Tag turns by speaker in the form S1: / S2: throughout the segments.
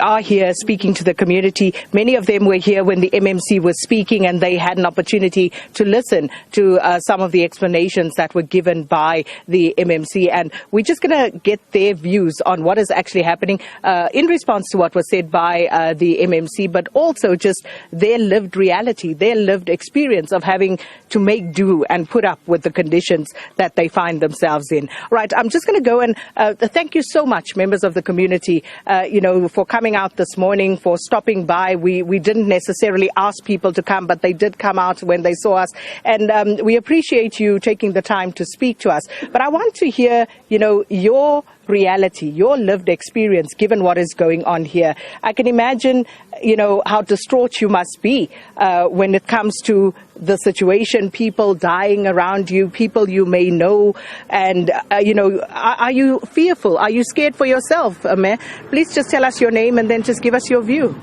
S1: are here speaking to the community. Many of them were here when the MMC was speaking, and they had an opportunity to listen to some of the explanations that were given by the MMC. And we're just going to get their views on what is actually happening in response to what was said by the MMC, but also just their lived reality, their lived experience of having to make do and put up with the conditions that they find themselves in. Right, I'm just going to go and thank you so much, members of the community, for coming out this morning, for stopping by. We didn't necessarily ask people to come, but they did come out when they saw us. And we appreciate you taking the time to speak to us. But I want to hear, your reality, your lived experience, given what is going on here. I can imagine, how distraught you must be when it comes to the situation, people dying around you, people you may know. And, are you fearful? Are you scared for yourself, Mayor? Please just tell us your name and then just give us your view.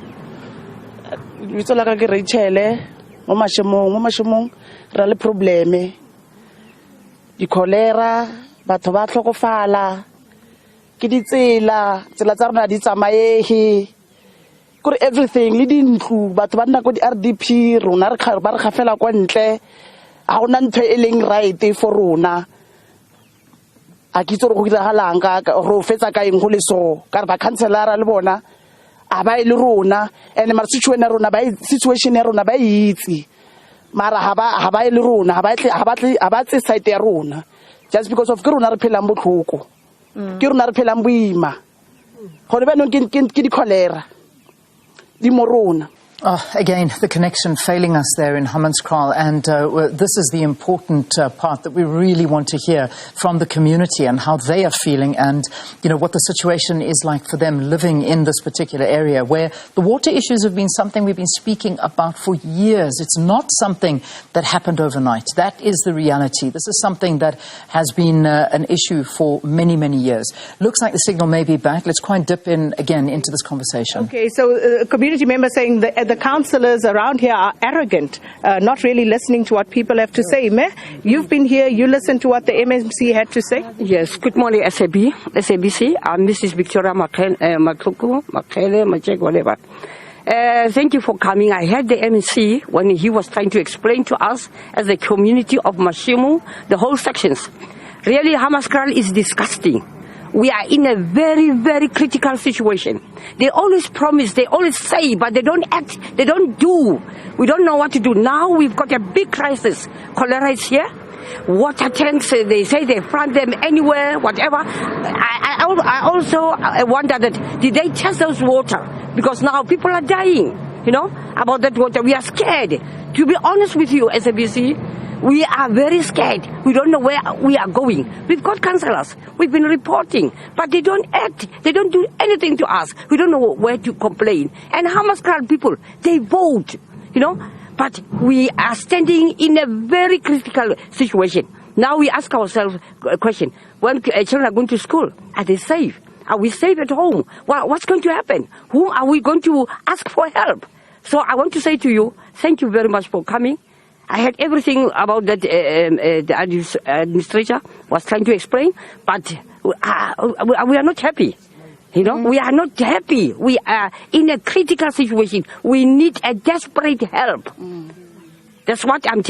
S2: The cholera, batho ba tlhokofala ke ditsela tsa rona di tsamaehe kore everything le dintlu batho ba nna go di RDP rona re ba re gafela kwa ntle a gona ntho e leng right for rona a ke tsore go diragalang ka ro fetsa ka eng go le so ka re ba councilor le bona a ba ile rona ene mara situation ya rona ba itse mara ha ba ile rona ha ba tse site ya rona just because of ke rona re phelang botlhoko ke rona re phelang boima gore ba no ke di cholera di morona.
S3: Again, the connection failing us there in Hammanskraal, and this is the important part that we really want to hear from the community and how they are feeling, and what the situation is like for them living in this particular area where the water issues have been something we've been speaking about for years. It's not something that happened overnight. That is the reality. This is something that has been an issue for many, many years. Looks like the signal may be back. Let's try and dip in again into this conversation.
S1: Okay, so community members saying that the councillors around here are arrogant, not really listening to what people have to say. Meh? You've been here, you listened to what the MMC had to say?
S4: Yes, good morning SABC. I'm Mrs. Pretoria, whatever. Thank you for coming. I heard the MMC when he was trying to explain to us as a community of Mashimu, the whole sections. Really, Hammanskraal is disgusting. We are in a very, very critical situation. They always promise, they always say, but they don't act, they don't do. We don't know what to do. Now we've got a big crisis. Cholera is here. Water tanks, they say they flood them anywhere, whatever. I also wonder that, did they test those water? Because now people are dying, about that water. We are scared. To be honest with you, SABC, we are very scared. We don't know where we are going. We've got councillors. We've been reporting, but they don't act. They don't do anything to us. We don't know where to complain. And Hammanskraal people, they vote, But we are standing in a very critical situation. Now we ask ourselves a question. When children are going to school, are they safe? Are we safe at home? Well, what's going to happen? Whom are we going to ask for help? So I want to say to you, thank you very much for coming. I heard everything about that the administrator was trying to explain, but we are not happy. We are not happy. We are in a critical situation. We need a desperate help. That's what I'm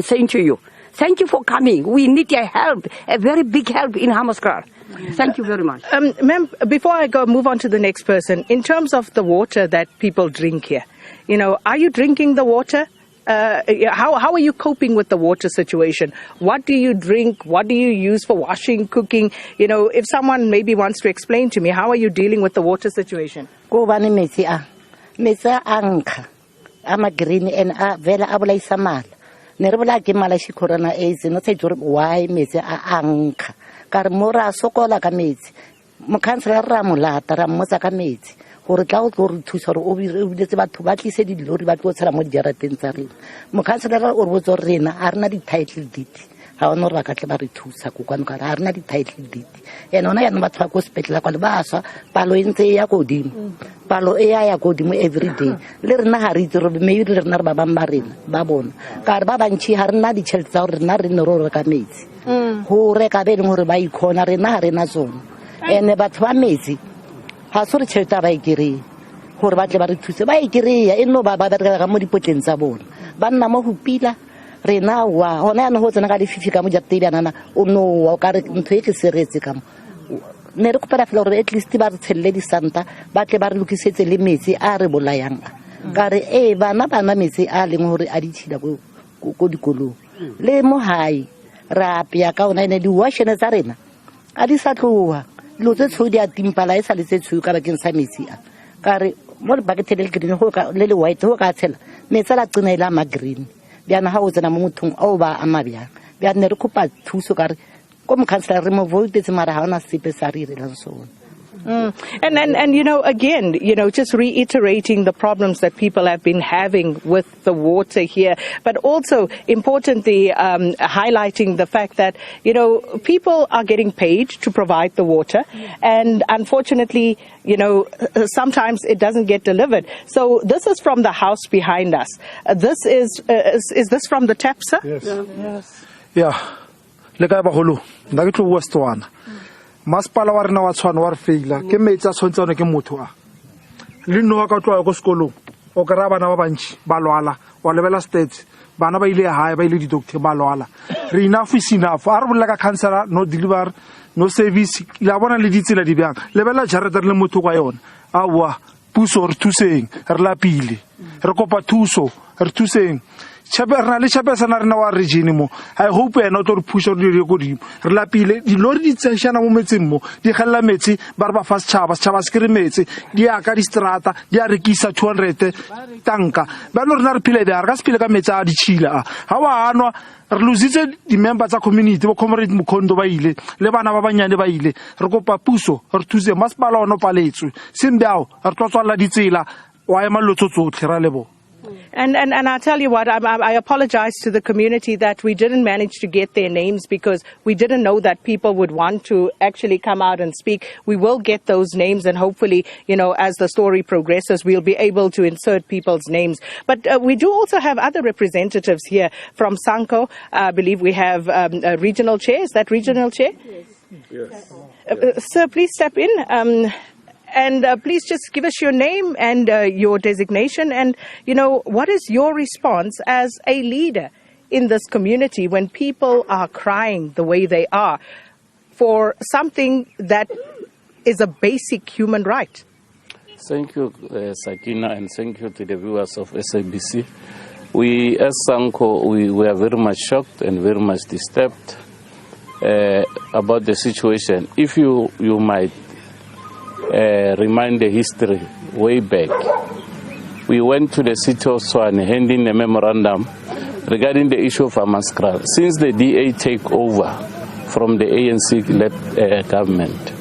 S4: saying to you. Thank you for coming. We need a help, a very big help in Hammanskraal. Thank you very much.
S1: Ma'am, before I move on to the next person, in terms of the water that people drink here, are you drinking the water? How are you coping with the water situation? What do you drink? What do you use for washing, cooking? If someone maybe wants to explain to me, how are you dealing with the water situation?
S5: I'm green and vela abulay samal. Nerbola ke mala shi corona AIDS no say why metse a anka. Kar mora sokola ka metsi. Mo councilor ra molata ra mmotsa ka metsi. Gore tla go re thusa gore o biletse batho ba tlise di lori ba tlo tshela mo dijarateng tsa rena. Mo councilor o re botsa rena a rena di title deed. Ha ona re ba ka tle ba re thusa go kwano ka a rena di title deed. Ene ona ya no batho ba go hospital kwa le ba swa palo entse ya godimo. Palo e ya godimo every day. Le rena ha re itse re maybe le rena re ba bamba rena ba bona. Ka re ba bantshi ha rena di tšhelete tsa gore rena re ne ro ka metsi. Go reka be le gore ba ikona rena ha rena tsona. Ene batho ba metsi ga se re tšhelete ba e kry-e gore ba tle ba re thuse ba e kry-a e nno ba bereka mo dipotleng tsa bona ba nna mo go pila rena wa gona yaanong go tsena ka lefifi ka mo jatebianana o nowa o kare ntho e ke seretse ka mo ne re kopela fela gore at least ba re tshelele disanta ba tle ba re lokisetse le metsi a re bolayang kare bana metsi a leng gore a ditšhila ko dikolong le mo hae re apea ka ona ene di-washene tsa rena a di sa tloga dilo tse tshweu di a timpala e sa le tse tshweu ka bakeng sa metsi a kare mo lebakete le le green le le white go ka tshela metsi a la tsena e le a ma-green bjana ga o tsena mo mothong ao ba ama bjang bjane ne re kopa thuso kare ko mokhanselara re mo voutetse mara ga ona sepe sa re irelang sone.
S1: And you know, again, you know, just reiterating the problems that people have been having with the water here, but also importantly highlighting the fact that, you know, people are getting paid to provide the water, and unfortunately, you know, sometimes it doesn't get delivered. So this is from the house behind us. This is this from the tap, sir?
S6: Yes. Yeah. Le ka ba holo. Nda ke tlo bua stwana. Masipala wa rena wa tshwana wa re feila ke metsi a tshwantsane ke motho a le nno wa ka tloa go sekolong o kry-a bana ba bantši ba lwala wa lebela stats bana ba ile hae ba ile di-doctor ba lwala re enough is enough a re bolela ka cancer no deliver no service la bona le ditsela di bjang lebela jarete re le motho kwa yona aowa puso re thuseng re lapile re kopa thuso re thuseng Chaperna le chapesana rena wa region mo I hope ena o tlo re pusha re go di re lapile di lori di tseshana mo metseng mo di gella metsi ba re ba fast chaba se kry metsi di ya ka di strata di a rekisa 200 tanka ba no rena re phile ba re ka sepile ka metsi a di chila ha wa anwa re lositse di members tsa community bo comrade Mukhondo ba ile le bana ba banyane ba ile re kopa puso re thuse masipala ono paletswe simbiao re tlotswala ditsela wa ema lotsotso tlhera lebo.
S1: And I'll tell you what, I apologize to the community that we didn't manage to get their names because we didn't know that people would want to actually come out and speak. We will get those names, and hopefully, you know, as the story progresses, we'll be able to insert people's names. But we do also have other representatives here from Sanko. I believe we have a regional chair. Is that regional chair? Yes. Sir, please step in. And please just give us your name and your designation, and, you know, what is your response as a leader in this community when people are crying the way they are for something that is a basic human right?
S7: Thank you, Sakina, and thank you to the viewers of SABC. We, as Sanko, we are very much shocked and very much disturbed about the situation. If you might remind the history way back. We went to the city of Tshwane handing a memorandum regarding the issue of Hammanskraal. Since the DA take over from the ANC-led government,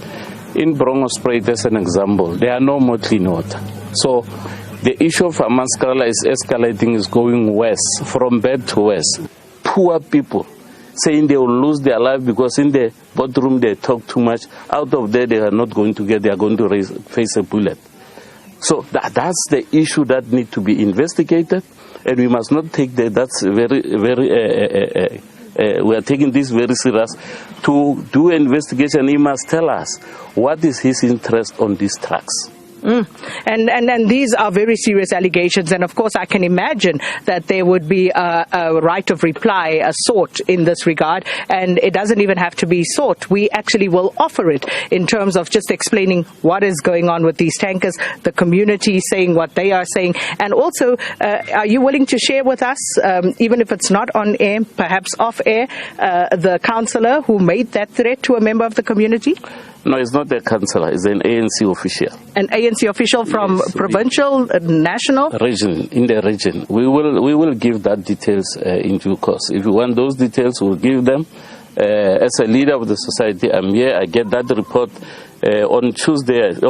S7: in Brongospruit, as an example, there are no more clean water. So the issue of Hammanskraal is escalating, is going worse, from bad to worse. Poor people saying they will lose their life because in the boardroom they talk too much. Out of there they are not going to get, they are going to face a bullet. So that's the issue that needs to be investigated, and we must not take that. That's we are taking this very serious. To do an investigation, he must tell us what is his interest on these trucks.
S1: And these are very serious allegations, and of course I can imagine that there would be a right of reply sought in this regard, and it doesn't even have to be sought. We actually will offer it in terms of just explaining what is going on with these tankers, the community saying what they are saying, and also are you willing to share with us, even if it's not on air, perhaps off air, the councillor who made that threat to a member of the community?
S7: No, it's not a councillor, it's an ANC official.
S1: An ANC official from provincial, national?
S7: Region, in the region. We will give that details in due course. If you want those details, we'll give them. As a leader of the society, I'm here. I get that report on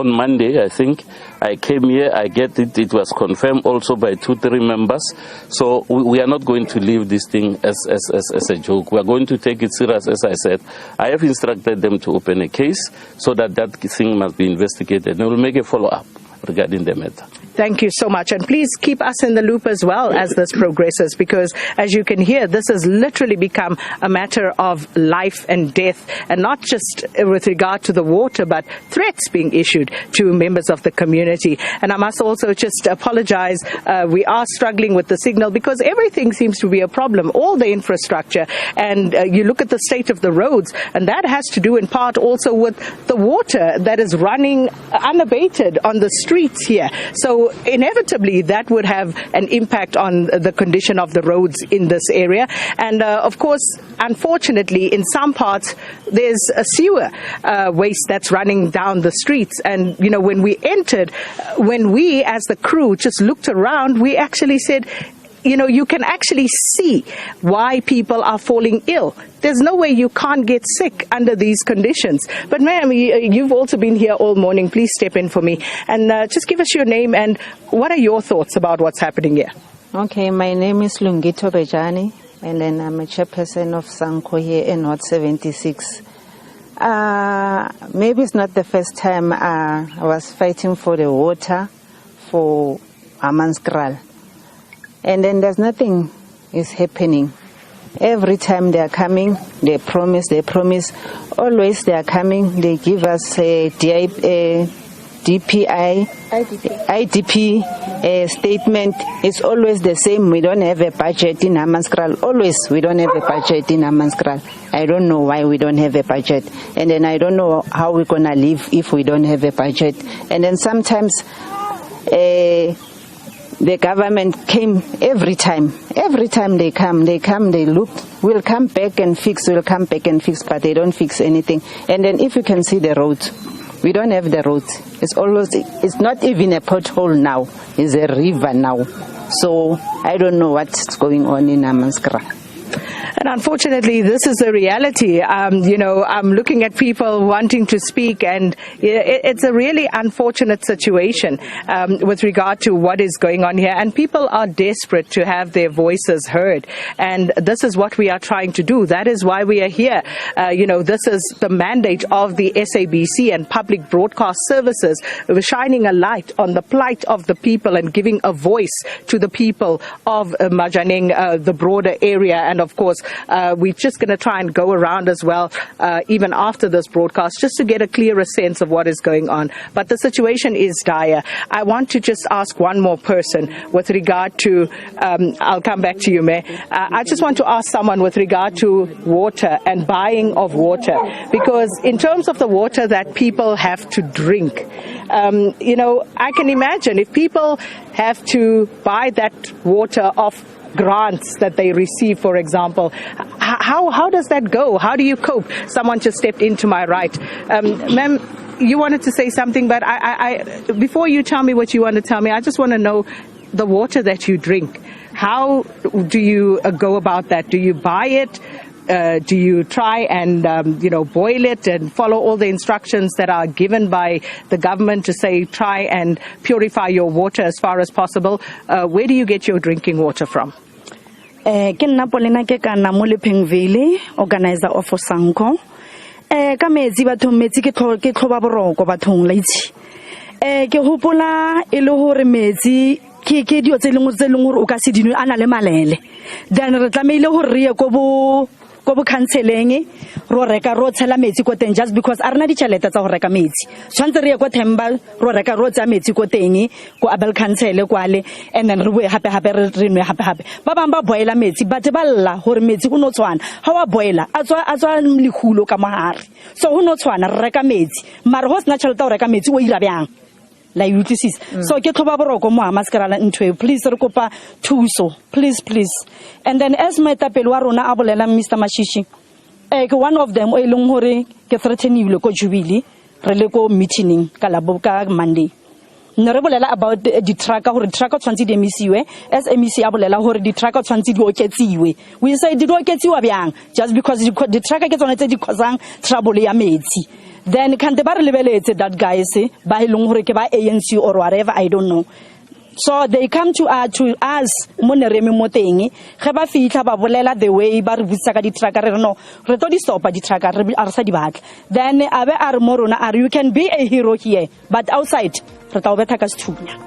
S7: Monday, I think. I came here, I get it. It was confirmed also by 2-3 members. So we are not going to leave this thing as a joke. We are going to take it serious, as I said. I have instructed them to open a case so that thing must be investigated. And we'll make a follow-up regarding the matter.
S1: Thank you so much. And please keep us in the loop as well as this progresses, because as you can hear, this has literally become a matter of life and death, and not just with regard to the water, but threats being issued to members of the community. And I must also just apologize. We are struggling with the signal because everything seems to be a problem, all the infrastructure. And you look at the state of the roads, and that has to do in part also with the water that is running unabated on the streets here. So inevitably that would have an impact on the condition of the roads in this area. And of course, unfortunately, in some parts there's a sewer waste that's running down the streets. And you know, when we entered, when we as the crew just looked around, we actually said, you know, you can actually see why people are falling ill. There's no way you can't get sick under these conditions. But ma'am, you've also been here all morning. Please step in for me and just give us your name and what are your thoughts about what's happening here?
S8: Okay, my name is Lungito Bejani, and then I'm a chairperson of Sanko here in North 76. Maybe it's not the first time I was fighting for the water for Hammanskraal. And then there's nothing is happening. Every time they are coming, they promise. Always they are coming, they give us a IDP statement. It's always the same. We don't have a budget in Hammanskraal. Always we don't have a budget in Hammanskraal. I don't know why we don't have a budget. And then I don't know how we're going to live if we don't have a budget. And then sometimes the government came every time they come, they look, we'll come back and fix, but they don't fix anything. And then if you can see the roads, we don't have the roads. It's not even a pothole now, it's a river now. So I don't know what's going on in Hammanskraal.
S1: And unfortunately, this is the reality. You know, I'm looking at people wanting to speak, and it's a really unfortunate situation with regard to what is going on here. And people are desperate to have their voices heard. And this is what we are trying to do. That is why we are here. You know, this is the mandate of the SABC and public broadcast services, shining a light on the plight of the people and giving a voice to the people of Majaneng, the broader area. And of course, we're just going to try and go around as well, even after this broadcast, just to get a clearer sense of what is going on. But the situation is dire. I want to just ask one more person with regard to, I'll come back to you, Mayor. I just want to ask someone with regard to water and buying of water, because in terms of the water that people have to drink, you know, I can imagine if people have to buy that water off grants that they receive, for example, how does that go? How do you cope? Someone just stepped into my right. Ma'am, you wanted to say something, but before you tell me what you want to tell me, I just want to know the water that you drink. How do you go about that? Do you buy it? Do you try and, you know, boil it and follow all the instructions that are given by the government to say try and purify your water as far as possible? Where do you get your drinking water from?
S9: Ke nna Polena ke kana mo Lephengville, organizer of Sanko. Ka metsi bathong metsi ke tlhoba boroko bathong la itse. Ke hopola e le hore metsi ke dio tse lengwe hore o ka se dinwe ana le malele. Then re tlameile hore re ye ko bo counseling ro reka ro tshela metsi ko teng, just because a rena ditšhelete tsa go reka metsi. Tshwantse re ye ko Themba ro reka ro tsa metsi ko teng ko Abel Council kwale, and then re boe hape re nwe hape. Ba bang ba boela metsi ba teballa hore metsi go no tshwana. Ha wa boela a tswa lehulo ka mohare. So go no tshwana re reka metsi, mara ho sna tšhelete go reka metsi o ira byang. La utlwisisa. So ke tlhoba boroko mo Hammanskraal ntwe, please re kopa thuso, please. And then as moetapele wa rona a bolela Mr. Mashishi, ke one of them o eleng hore ke threatenile ko Jubilee re le ko meeting ka Monday. Ne re bolela about the truck hore truck tshwantse di emisiwe, as MEC a bolela hore di truck tshwantse di oketsiwe. We say di oketsiwa byang, just because the truck ke tsone tse di causang trouble ya metsi. Then can they lebeletse that guys ba ileng hore ke ba ANC or whatever, I don't know. So they come to us mo ne re mo teng ge ba fitla ba bolela the way ba re butsa ka di truck re no re to di stopa di truck re sa di batla. Then abe a re mo rona you can be a hero here, but outside re ta o betha ka sethunya.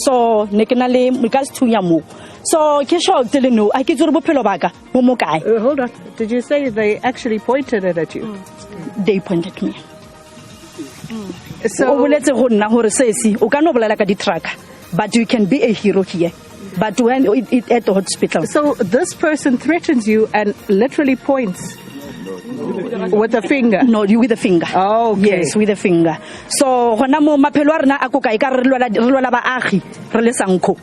S9: so ne ke na le ka se thunya mo so ke shocked le no a ke tsore bophelo baka bo mo kae.
S1: Hold on. Did you say they actually pointed it at you?
S9: They pointed at me.
S1: So
S9: O boletse go nna hore sesi o ka no bolela ka di truck but you can be a hero here. But when it at the hospital.
S1: So this person threatens you and literally points with a finger.
S9: No, you with a finger.
S1: Oh, okay.
S9: Yes, with a finger. So gona mo maphelo a rena a ko kae ka re lwala baagi re le sanko.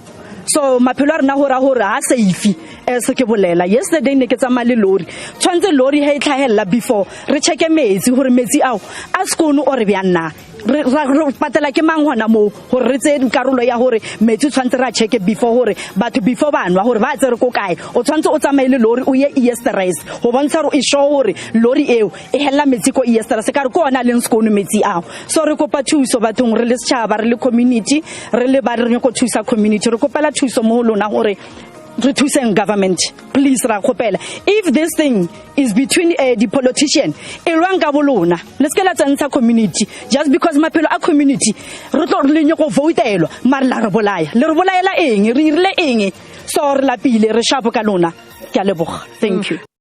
S9: So maphelo a rena hora ha safe se ke bolela. Yesterday ne ke tsamaya le lori. Tshwantse lori ha e tlhahella before re checke metsi hore metsi ao a skono o re byanna. Re patela ke mang hona mo hore re tse karolo ya hore metsi tshwantse ra checke before hore batho before banwa hore ba tsere ko kae o tshwantse o tsamaye le lori o ye Easter's go bontsha re e show hore lori eo e hella metsi ko Easter's ka re ko ona le skono metsi ao. So re kopa thuso bathong re le setšhaba re le community re le ba re go thusa community re kopela thuso mo lona hore reducing government, please ra kopela. If this thing is between the politician, elwang ka bolona. Let's get la community. Just because maphelo a community, re tlo re le go votelwa, mara la re bolaya. Le re bolayela eng, re ile eng. So re la pile re shapo ka lona. Ke a leboga. Thank you.